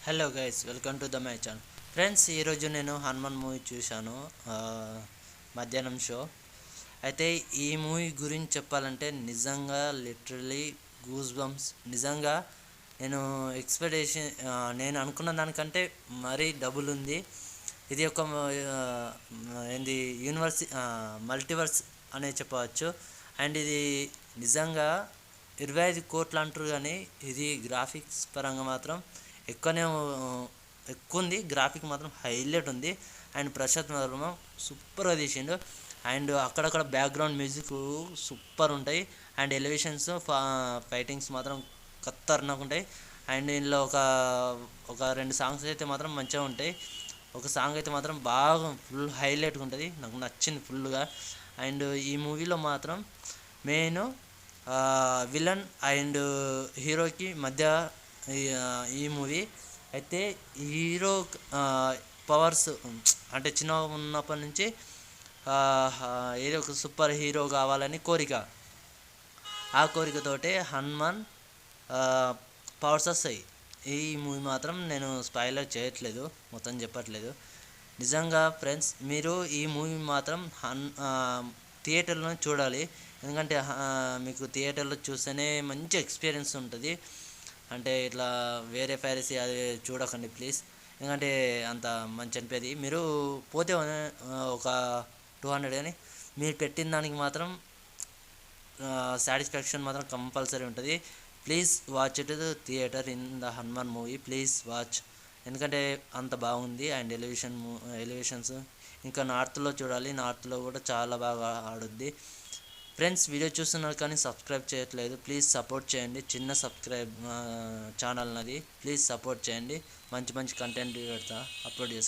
Hello guys, welcome to the my channel. Friends, ఈరోజు నేను Hanuman movie చూశాను. మధ్యాహ్నం షో. అయితే ఈ మూవీ గురించి చెప్పాలంటే నిజంగా లిటరలీ గూస్ బంప్స్. నిజంగా నేను ఎక్స్పెక్టేషన్ నేను అనుకున్న దానికంటే మరీ డబుల్ ఉంది. ఇది ఒక ఏంది మల్టీవర్స్ అనే చెప్పవచ్చు. అండ్ ఇది నిజంగా 25 కోట్లు అంటారు, కానీ ఇది గ్రాఫిక్స్ పరంగా మాత్రం ఎక్కువ ఉంది. గ్రాఫిక్ మాత్రం హైలైట్ ఉంది. అండ్ ప్రశాంత్ వర్మ సూపర్గా తీసిండు. అండ్ అక్కడక్కడ బ్యాక్గ్రౌండ్ మ్యూజిక్ సూపర్ ఉంటాయి. అండ్ ఎలివేషన్స్ ఫైటింగ్స్ మాత్రం ఖతర్నాక్ ఉంటాయి. అండ్ ఇందులో ఒక రెండు సాంగ్స్ అయితే మాత్రం మంచిగా ఉంటాయి. ఒక సాంగ్ అయితే మాత్రం బాగా ఫుల్ హైలైట్గా ఉంటుంది, నాకు నచ్చింది ఫుల్గా. అండ్ ఈ మూవీలో మాత్రం మెయిన్ విలన్ అండ్ హీరోకి మధ్య ఈ మూవీ అయితే హీరో పవర్స్ అంటే చిన్న ఉన్నప్పటి నుంచి ఏదో ఒక సూపర్ హీరో కావాలని కోరిక. ఆ కోరికతోటే హనుమాన్ పవర్స్ వస్తాయి. ఈ మూవీ మాత్రం నేను స్పాయిలర్ చేయట్లేదు, మొత్తం చెప్పట్లేదు. నిజంగా ఫ్రెండ్స్, మీరు ఈ మూవీ మాత్రం థియేటర్లో చూడాలి. ఎందుకంటే మీకు థియేటర్లో చూస్తేనే మంచి ఎక్స్పీరియన్స్ ఉంటుంది. అంటే ఇట్లా వేరే పైరసీ అది చూడకండి ప్లీజ్. ఎందుకంటే అంత మంచి అనిపేది. మీరు పోతే ఒక 200, కానీ మీరు పెట్టిన దానికి మాత్రం సాటిస్ఫాక్షన్ మాత్రం కంపల్సరీ ఉంటుంది. Please watch it theatre in the Hanuman movie. Please watch, ఎందుకంటే అంత బాగుంది. అండ్ ఎలివేషన్స్ ఇంకా నార్త్లో చూడాలి. నార్త్లో కూడా చాలా బాగా ఆడుద్ది. ఫ్రెండ్స్, వీడియో చూస్తున్నారు కానీ సబ్స్క్రైబ్ చేయట్లేదు, ప్లీజ్ సపోర్ట్ చేయండి. చిన్న సబ్స్క్రైబ్ ఛానల్ నాది, ప్లీజ్ సపోర్ట్ చేయండి. మంచి కంటెంట్ పెడతా, అప్లోడ్ చేస్తా.